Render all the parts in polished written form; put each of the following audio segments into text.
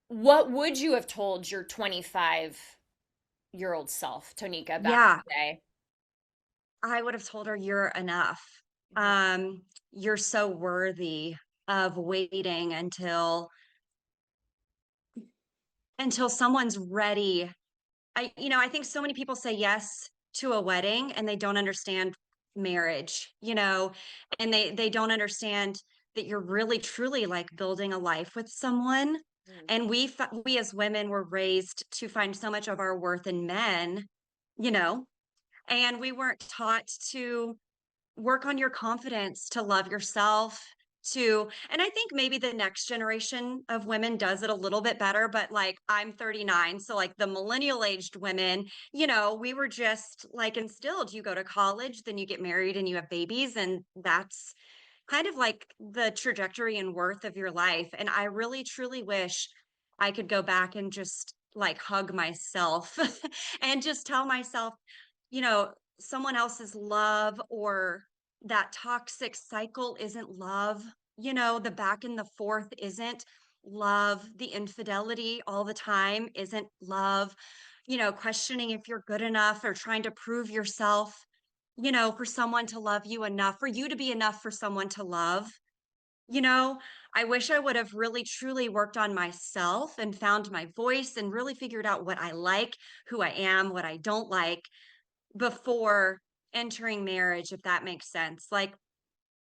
What would you have told your 25-year-old self, Toneeka, back in Yeah, the day? I would have told her you're enough. Mhm. You're so worthy of waiting until someone's ready. I think so many people say yes to a wedding and they don't understand marriage, and they don't understand that you're really truly like building a life with someone. Mm. And we as women were raised to find so much of our worth in men, you know, and we weren't taught to work on your confidence, to love yourself, and I think maybe the next generation of women does it a little bit better, but like I'm 39, so like the millennial aged women, we were just like instilled, you go to college, then you get married and you have babies, and that's kind of like the trajectory and worth of your life. And I really truly wish I could go back and just like hug myself and just tell myself, you know, someone else's love or that toxic cycle isn't love. The back and the forth isn't love. The infidelity all the time isn't love. Questioning if you're good enough or trying to prove yourself, for someone to love you enough, for you to be enough for someone to love. You know, I wish I would have really truly worked on myself and found my voice and really figured out what I like, who I am, what I don't like before entering marriage, if that makes sense. Like,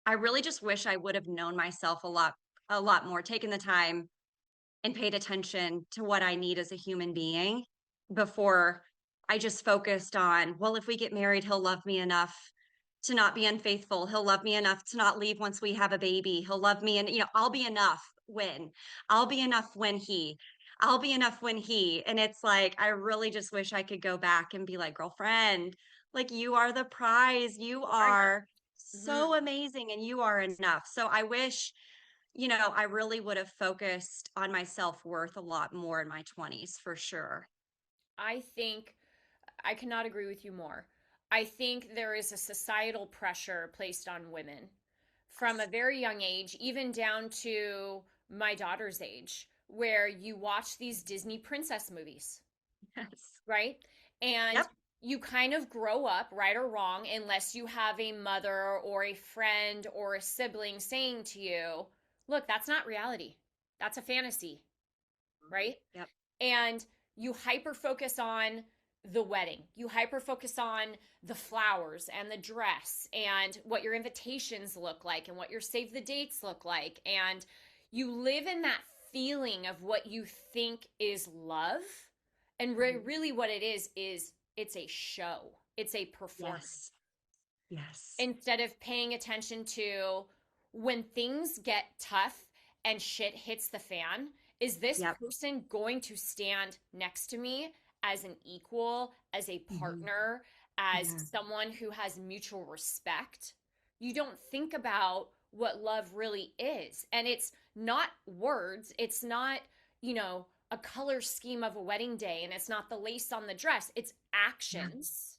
I really just wish I would have known myself a lot more, taken the time and paid attention to what I need as a human being before I just focused on, well, if we get married, he'll love me enough to not be unfaithful. He'll love me enough to not leave once we have a baby. He'll love me, and I'll be enough when I'll be enough when he I'll be enough when he. And it's like I really just wish I could go back and be like, girlfriend, like you are the prize. You You are enough. are Mhm. so amazing and you are enough. So I wish I really would have focused on my self-worth a lot more in my 20s for sure. I think I cannot agree with you more. I think there is a societal pressure placed on women from a Yes. very young age, even down to my daughter's age, where you watch these Disney princess movies, Yes. right? And Yep. you kind of grow up, right or wrong, unless you have a mother or a friend or a sibling saying to you, look, that's not reality. That's a fantasy, right? Yep. And you hyper focus on the wedding. You hyper focus on the flowers and the dress and what your invitations look like and what your save the dates look like. And you live in that feeling of what you think is love. And Mhm. really, what it is it's a show, it's a performance. Yes. Yes. Instead of paying attention to when things get tough and shit hits the fan, is this Yep. person going to stand next to me as an equal, as a Mhm. partner, as Yeah. someone who has mutual respect? You don't think about what love really is. And it's not words, it's not, a color scheme of a wedding day, and it's not the lace on the dress, it's Yeah. actions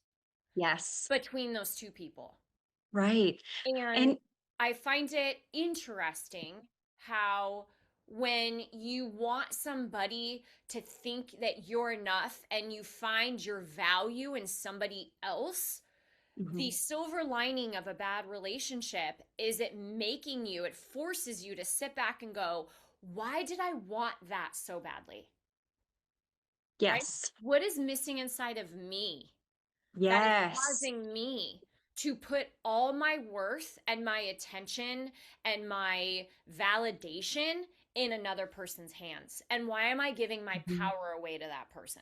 Yes. between those two people. Right. And And I find it interesting how when you want somebody to think that you're enough and you find your value in somebody else, the mhm. silver lining of a bad relationship is it forces you to sit back and go, why did I want that so badly? Right? Yes. What is missing inside of me that is Yes. causing me to put all my worth and my attention and my validation in another person's hands? And why am I giving my Mhm. power away to that person?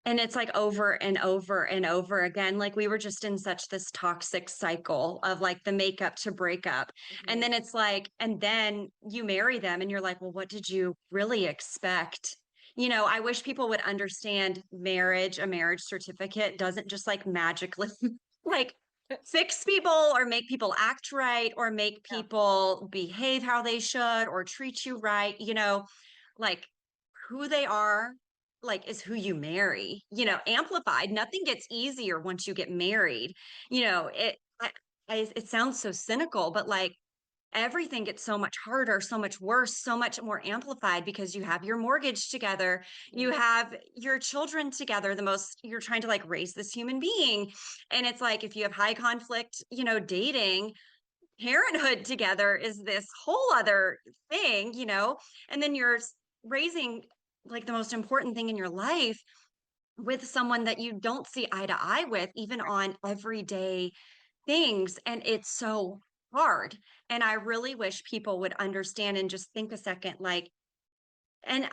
And it's like over and over and over again. Like we were just in such this toxic cycle of like the makeup to breakup. And Mhm. then it's like, and then you marry them and you're like, well, what did you really expect? I wish people would understand marriage, a marriage certificate doesn't just like magically like fix people or make people act right or make Yeah. people behave how they should or treat you right. Like who they are like is who you marry, Yeah. amplified. Nothing gets easier once you get married. It sounds so cynical, but like everything gets so much harder, so much worse, so much more amplified because you have your mortgage together, you Mm. have your children together, you're trying to like raise this human being. And it's like if you have high conflict, dating, parenthood together is this whole other thing, and then you're raising like the most important thing in your life with someone that you don't see eye to eye with, even on everyday things. And it's so hard. And I really wish people would understand and just think a second, like, and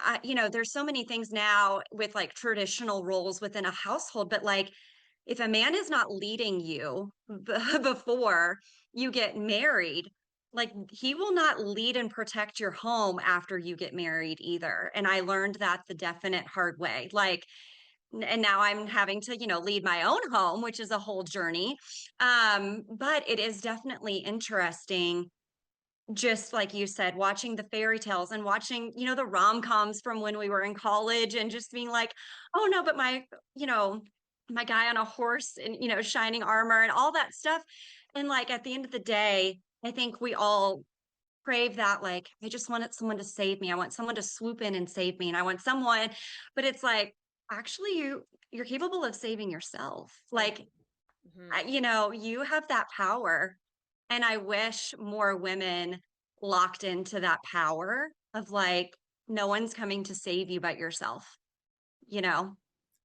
there's so many things now with like traditional roles within a household, but like if a man is not leading you before you get married, like he will not lead and protect your home after you get married either. And I learned that the definite hard way. Like, and now I'm having to, lead my own home, which is a whole journey. But it is definitely interesting, just like you said, watching the fairy tales and watching, the rom-coms from when we were in college and just being like, oh no, but you know, my guy on a horse and, shining armor and all that stuff. And like at the end of the day, I think we all crave that, like, I just wanted someone to save me. I want someone to swoop in and save me. And I want someone, but it's like, actually you're capable of saving yourself. Like, Mm-hmm. you have that power. And I wish more women locked into that power of like, no one's coming to save you but yourself, you know?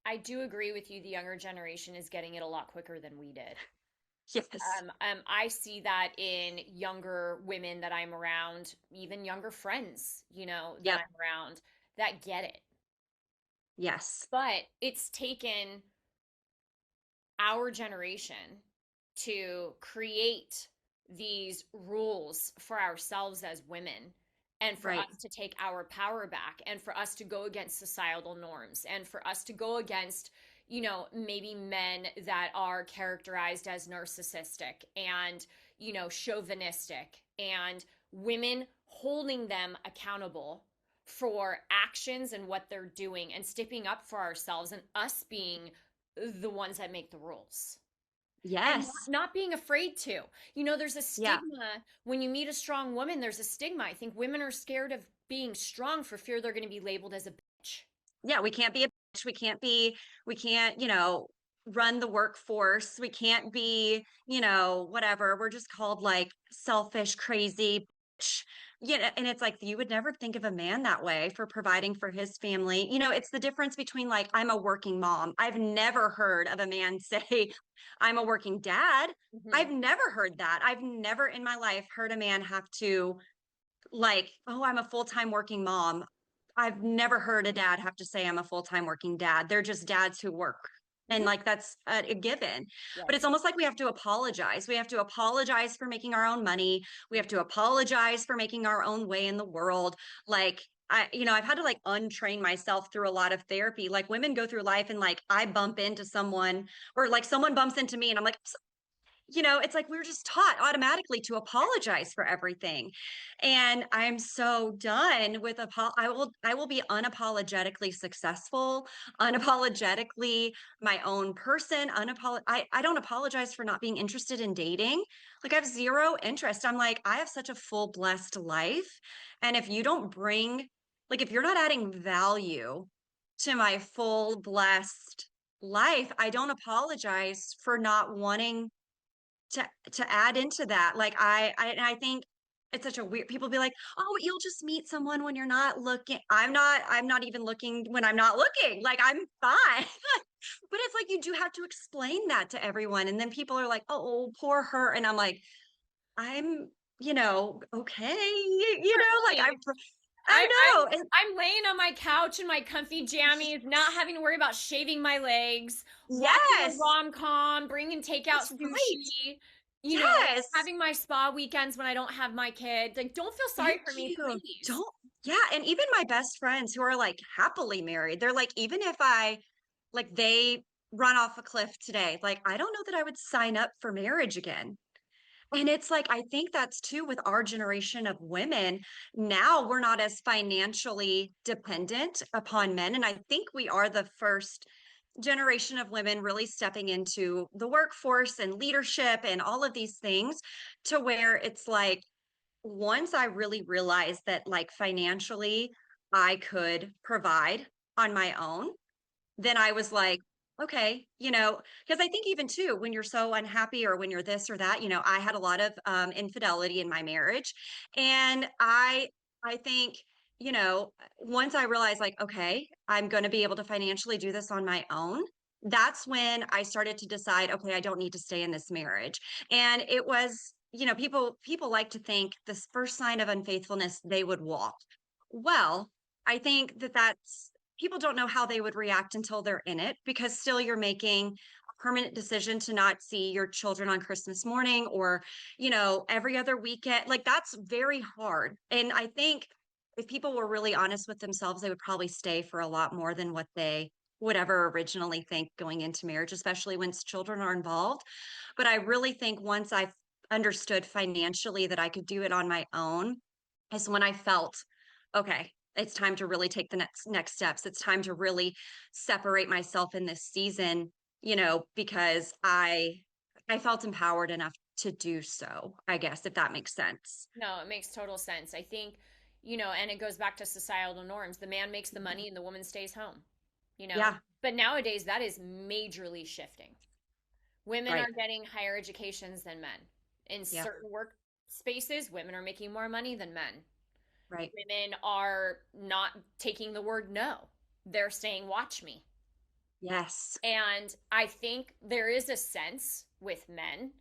I do agree with you. The younger generation is getting it a lot quicker than we did. Yes. I see that in younger women that I'm around, even younger friends, that Yep. I'm around that get it. Yes. But it's taken our generation to create these rules for ourselves as women and for Right. us to take our power back and for us to go against societal norms and for us to go against maybe men that are characterized as narcissistic and chauvinistic and women holding them accountable for actions and what they're doing and stepping up for ourselves and us being the ones that make the rules and Yes. not being afraid to. There's a Yeah. stigma when you meet a strong woman, there's a stigma. I think women are scared of being strong for fear they're going to be labeled as a bitch. Yeah, we can't be a bitch. We can't, run the workforce. We can't be, whatever. We're just called like selfish, crazy bitch. And it's like you would never think of a man that way for providing for his family. It's the difference between like I'm a working mom. I've never heard of a man say I'm a working dad. Mm-hmm. I've never heard that. I've never in my life heard a man have to like, oh, I'm a full-time working mom. I've never heard a dad have to say I'm a full-time working dad. They're just dads who work. And Mm-hmm. like that's a given. But it's Yes. almost like we have to apologize. We have to apologize for making our own money. We have to apologize for making our own way in the world. Like I've had to like untrain myself through a lot of therapy. Like women go through life and like I bump into someone or like someone bumps into me and I'm like, it's like we're just taught automatically to apologize for everything. And I'm so done with I will be unapologetically successful, unapologetically my own person, I don't apologize for not being interested in dating. Like I have zero interest. I'm like I have such a full blessed life, and if you don't bring like if you're not adding value to my full blessed life, I don't apologize for not wanting to add into that. Like I think it's such a weird, people be like, oh, you'll just meet someone when you're not looking. I'm not even looking when I'm not looking. Like I'm fine. But it's like you do have to explain that to everyone. And then people are like, oh, poor her. And I'm like, I'm, okay. Like Really, I I, I'm know. And I'm laying on my couch in my comfy jammies, not having to worry about shaving my legs, watching a yes, rom-com, bringing takeout that's right. sushi, Yes. having my spa weekends when I don't have my kid. Like, don't feel sorry Thank for me, you. please. Don't, yeah. And even my best friends who are like happily married, they're like, even if like, they run off a cliff today, like, I don't know that I would sign up for marriage again. And it's like, I think that's too with our generation of women. Now we're not as financially dependent upon men. And I think we are the first generation of women really stepping into the workforce and leadership and all of these things to where it's like, once I really realized that like financially I could provide on my own, then I was like, okay, because I think even too, when you're so unhappy or when you're this or that, I had a lot of infidelity in my marriage. And I think, once I realized like, okay, I'm going to be able to financially do this on my own. That's when I started to decide, okay, I don't need to stay in this marriage. And it was, people like to think this first sign of unfaithfulness, they would walk. Well, I think that that's people don't know how they would react until they're in it because still you're making a permanent decision to not see your children on Christmas morning or, every other weekend. Like that's very hard. And I think if people were really honest with themselves, they would probably stay for a lot more than what they would ever originally think going into marriage, especially when children are involved. But I really think once I understood financially that I could do it on my own is when I felt, okay, it's time to really take the next steps. It's time to really separate myself in this season, because I felt empowered enough to do so, I guess, if that makes sense. No, it makes total sense. I think, and it goes back to societal norms. The man makes the money and the woman stays home, you know? Yeah, But nowadays, that is majorly shifting. Women right. are getting higher educations than men. In Yeah, certain work spaces, women are making more money than men. right. Women are not taking the word no. They're saying, watch me. Yes. And I think there is a sense with men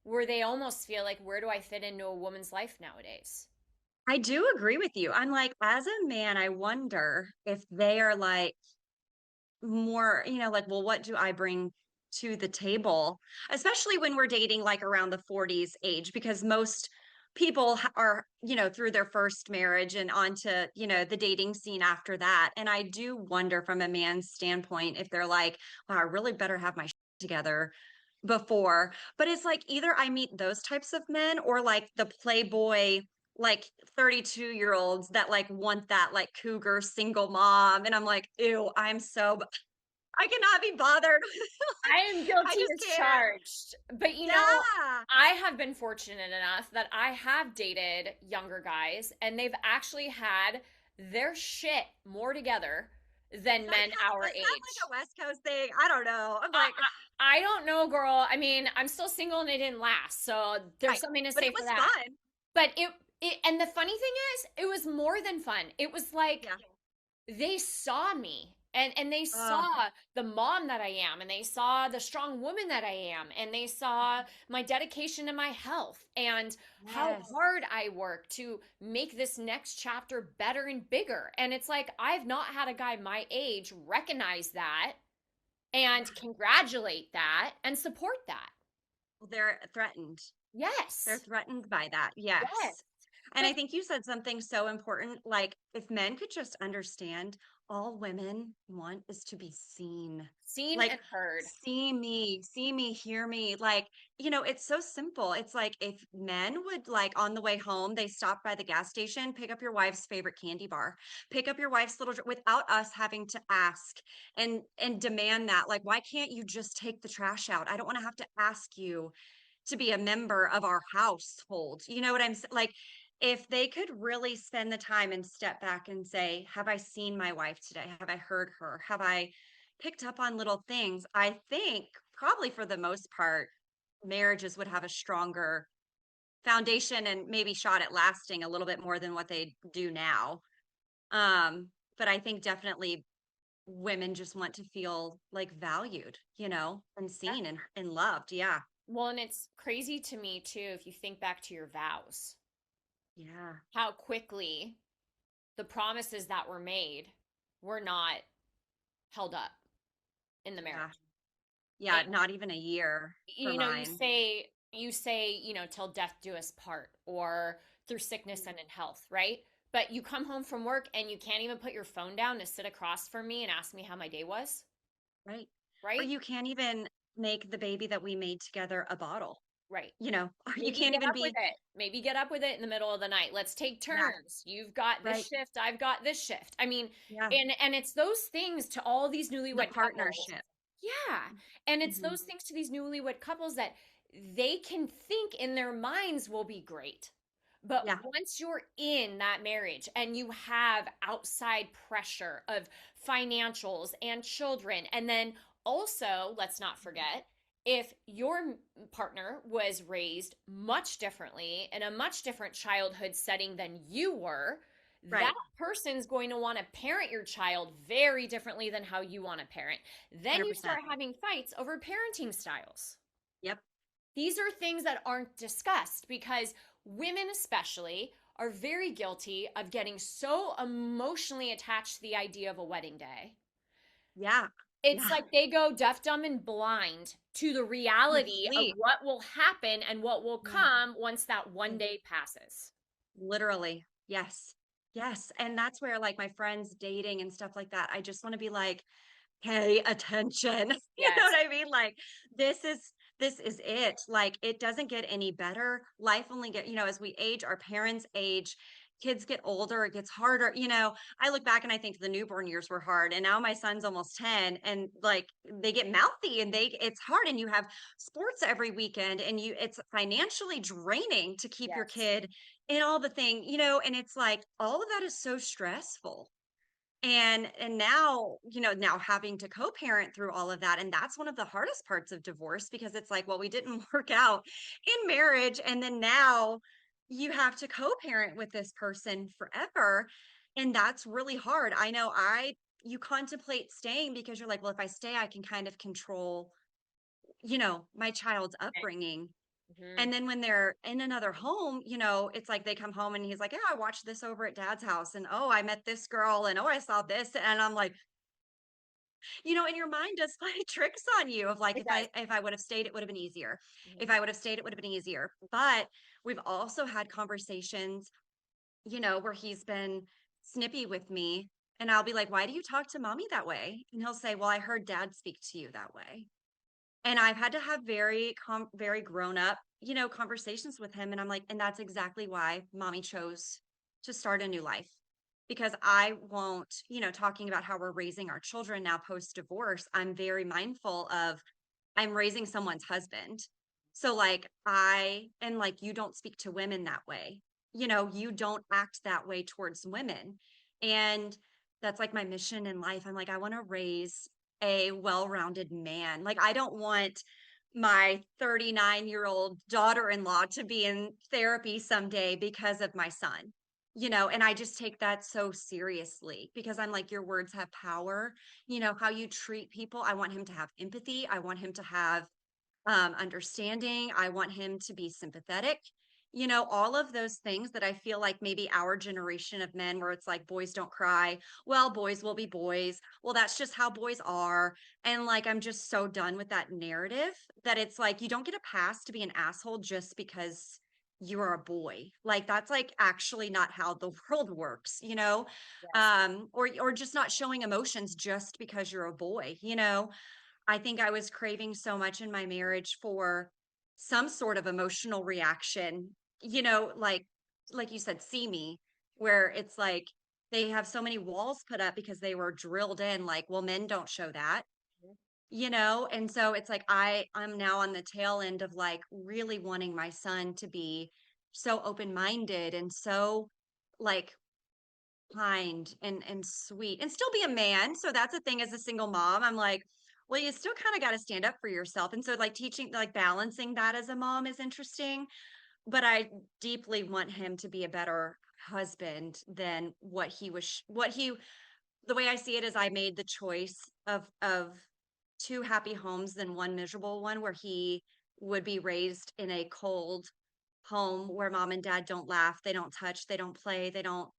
where they almost feel like, where do I fit into a woman's life nowadays? I do agree with you. I'm like, as a man, I wonder if they are like, more, like, well, what do I bring to the table? Especially when we're dating like around the 40s age, because most people are, through their first marriage and onto, the dating scene after that. And I do wonder from a man's standpoint if they're like, wow, I really better have my together before. But it's like either I meet those types of men or like the playboy like 32-year-olds that like want that like cougar single mom and I'm like, ew, I cannot be bothered. I am I guilty just as can't. charged. But Yeah. I have been fortunate enough that I have dated younger guys and they've actually had their shit more together than I men guess our is that like age. a West Coast thing? I don't know. I'm I, like, I don't know, girl. I mean, I'm still single and it didn't last. So there's right. something to But say it for was that. fun. But and the funny thing is, it was more than fun. It was like Yeah. they saw me and they Oh, saw the mom that I am and they saw the strong woman that I am and they saw my dedication to my health and how yes. hard I work to make this next chapter better and bigger. And it's like I've not had a guy my age recognize that and congratulate that and support that. Well, they're threatened. They're Yes. threatened by that. Yes. Yes. And I But think you said something so important. Like, if men could just understand, all women want is to be seen. seen Like, and heard. see me, hear me. Like, it's so simple. It's like if men would, like, on the way home, they stop by the gas station, pick up your wife's favorite candy bar, pick up your wife's little, without us having to ask and demand that. Like, why can't you just take the trash out? I don't want to have to ask you to be a member of our household. You know what I'm saying? Like, if they could really spend the time and step back and say, have I seen my wife today? Have I heard her? Have I picked up on little things? I think probably for the most part, marriages would have a stronger foundation and maybe shot at lasting a little bit more than what they do now. But I think definitely women just want to feel like valued, and Yeah. seen and loved. Yeah. Well, and it's crazy to me too if you think back to your vows, Yeah. how quickly the promises that were made were not held up in the Yeah. marriage. Yeah, not even a year for You mine. say till death do us part or through sickness and in health, right? But you come home from work and you can't even put your phone down to sit across from me and ask me how my day was, Right. Or right? you can't even make the baby that we made together a bottle, Right. or you Maybe can't get even up with be, it. Maybe get up with it in the middle of the night. Let's take yeah, turns. You've got this right. shift, I've got this shift. I mean, Yeah. and it's those things to all these The newlywed couples. partnership. Yeah. And it's Hmm. those things to these newlywed couples that they can think in their minds will be great. But Yeah. once you're in that marriage and you have outside pressure of financials and children, and then also, let's not forget, if your partner was raised much differently in a much different childhood setting than you were, that Right. person's going to want to parent your child very differently than how you want to parent. Then you 100%. start having fights over parenting styles. Yep. These are things that aren't discussed because women, especially, are very guilty of getting so emotionally attached to the idea of a wedding day. Yeah. It's Yeah. like they go deaf, dumb, and blind to the reality of Complete. what will happen and what will Yeah. come once that one Yeah. day passes. Literally. Yes. Yes. And that's where like my friends dating and stuff like that, I just want to be like, pay attention. You know Yes, what I mean? Like this is it. Like it doesn't get any better. Life only get, as we age, our parents age, kids get older, it gets harder. I look back and I think the newborn years were hard. And now my son's almost 10 and like they get mouthy and it's hard and you have sports every weekend and it's financially draining to keep your yes, kid in all the thing, and it's like all of that is so stressful and now now having to co-parent through all of that, and that's one of the hardest parts of divorce because it's like, well, we didn't work out in marriage, and then now you have to co-parent with this person forever, and that's really hard. I know I you contemplate staying because you're like, well, if I stay I can kind of control my child's upbringing. mm-hmm. And then when they're in another home, it's like they come home and he's like, yeah, I watched this over at dad's house. And oh, I met this girl. And oh, I saw this. And I'm like, and your mind does play tricks on you of like, It if does. I would have stayed, it would have been easier. If Mm-hmm. I would have stayed, it would have been easier. But we've also had conversations, where he's been snippy with me. And I'll be like, why do you talk to mommy that way? And he'll say, well, I heard dad speak to you that way. And I've had to have very grown up, conversations with him. And I'm like, and that's exactly why mommy chose to start a new life. Because I won't, talking about how we're raising our children now post divorce, I'm very mindful of I'm raising someone's husband. So like and like you don't speak to women that way. You don't act that way towards women. And that's like my mission in life. I'm like, I want to raise a well-rounded man. Like I don't want my 39-year-old daughter-in-law to be in therapy someday because of my son. And I just take that so seriously because I'm like, your words have power. How you treat people. I want him to have empathy. I want him to have understanding. I want him to be sympathetic. All of those things that I feel like maybe our generation of men, where it's like boys don't cry. Well, boys will be boys. Well, that's just how boys are. And like, I'm just so done with that narrative that it's like, you don't get a pass to be an asshole just because you are a boy. Like, that's like actually not how the world works. Yes. Or just not showing emotions just because you're a boy. I think I was craving so much in my marriage for some sort of emotional reaction, like you said, see me, where it's like they have so many walls put up because they were drilled in, like, well, men don't show that. And so it's like I'm now on the tail end of like really wanting my son to be so open-minded and so like kind and sweet and still be a man. So that's the thing as a single mom. I'm like, well, you still kind of got to stand up for yourself. And so like teaching, like balancing that as a mom is interesting. But I deeply want him to be a better husband than the way I see it is I made the choice of two happy homes than one miserable one where he would be raised in a cold home where mom and dad don't laugh, they don't touch, they don't play, they don't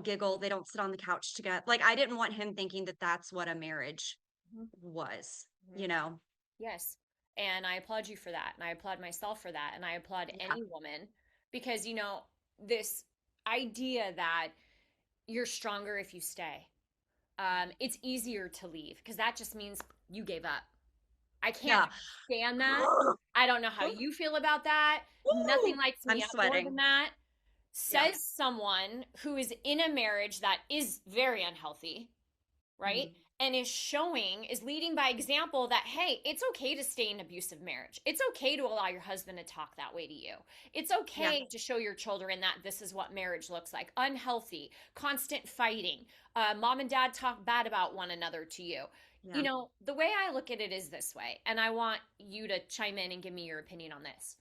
giggle, they don't sit on the couch together. Like I didn't want him thinking that that's what a marriage Mm-hmm. was, Mm-hmm. you know. Yes. And I applaud you for that. And I applaud myself for that. And I applaud Yeah. any woman because, this idea that you're stronger if you stay. It's easier to leave because that just means you gave up. I can't Yeah. stand that. I don't know how you feel about that. Nothing Woo! lights I'm me up more than sweating. that. Yeah. Says someone who is in a marriage that is very unhealthy right? Mhm. And is leading by example that, hey, it's okay to stay in abusive marriage. It's okay to allow your husband to talk that way to you. It's Yeah. okay to show your children that this is what marriage looks like: unhealthy, constant fighting, mom and dad talk bad about one another to you. Yeah. The way I look at it is this way, and I want you to chime in and give me your opinion on this.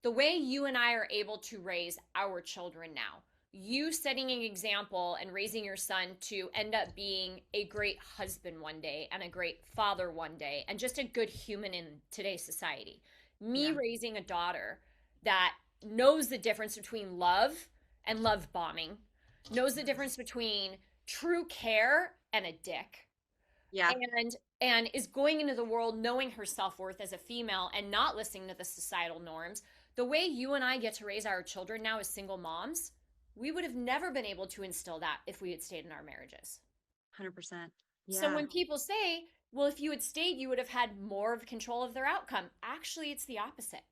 The way you and I are able to raise our children now, you setting an example and raising your son to end up being a great husband one day and a great father one day and just a good human in today's society. Me Yeah. raising a daughter that knows the difference between love and love bombing, knows the difference between true care and a dick, Yeah. and is going into the world knowing her self-worth as a female and not listening to the societal norms. The way you and I get to raise our children now as single moms, we would have never been able to instill that if we had stayed in our marriages. 100%. So Yeah. when people say, well, if you had stayed, you would have had more of control of their outcome, actually it's the opposite.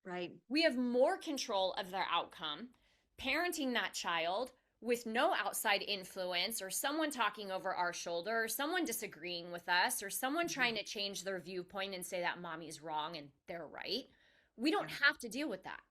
Right. We have more control of their outcome parenting that child with no outside influence or someone talking over our shoulder or someone disagreeing with us or someone Mhm. trying to change their viewpoint and say that mommy's wrong and they're right. We Yeah. don't have to deal with that.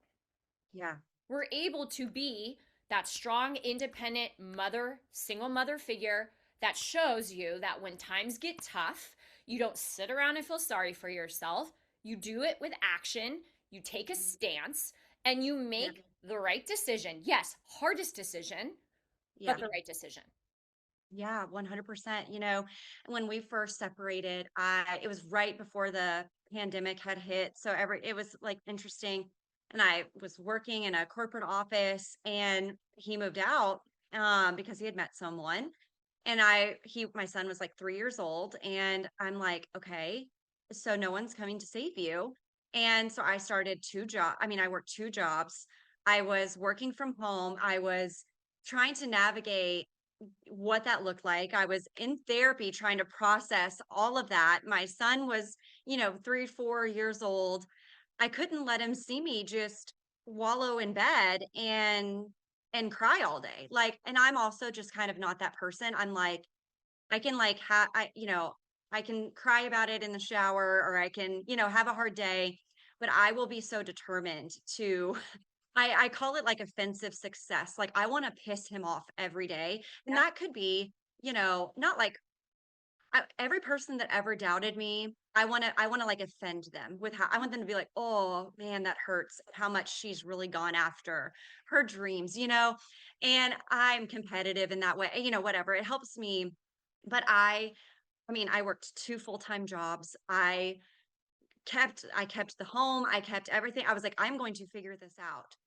Yeah. We're able to be that strong, independent mother, single mother figure that shows you that when times get tough, you don't sit around and feel sorry for yourself. You do it with action, you take a Mhm. stance, and you Yeah. make the right decision. Yes, hardest decision, but Yeah. the right decision. Yeah, 100%. When we first separated, it was right before the pandemic had hit. So it was like interesting. And I was working in a corporate office and he moved out because he had met someone. And my son was like 3 years old. And I'm like, okay, so no one's coming to save you. And so I started two jobs. I mean, I worked two jobs. I was working from home. I was trying to navigate what that looked like. I was in therapy trying to process all of that. My son was, 3, 4 years old. I couldn't let him see me just wallow in bed and cry all day. Like, and I'm also just kind of not that person. I'm like, I can like I can cry about it in the shower or I can, have a hard day, but I will be so determined to I call it like offensive success. Like I want to piss him off every day. And Yep. that could be, not like every person that ever doubted me. I want to like offend them with how I want them to be like, "Oh, man, that hurts. How much she's really gone after her dreams." And I'm competitive in that way. Whatever. It helps me. But I mean, I worked two full-time jobs. I kept the home, I kept everything. I was like, I'm going to figure this out.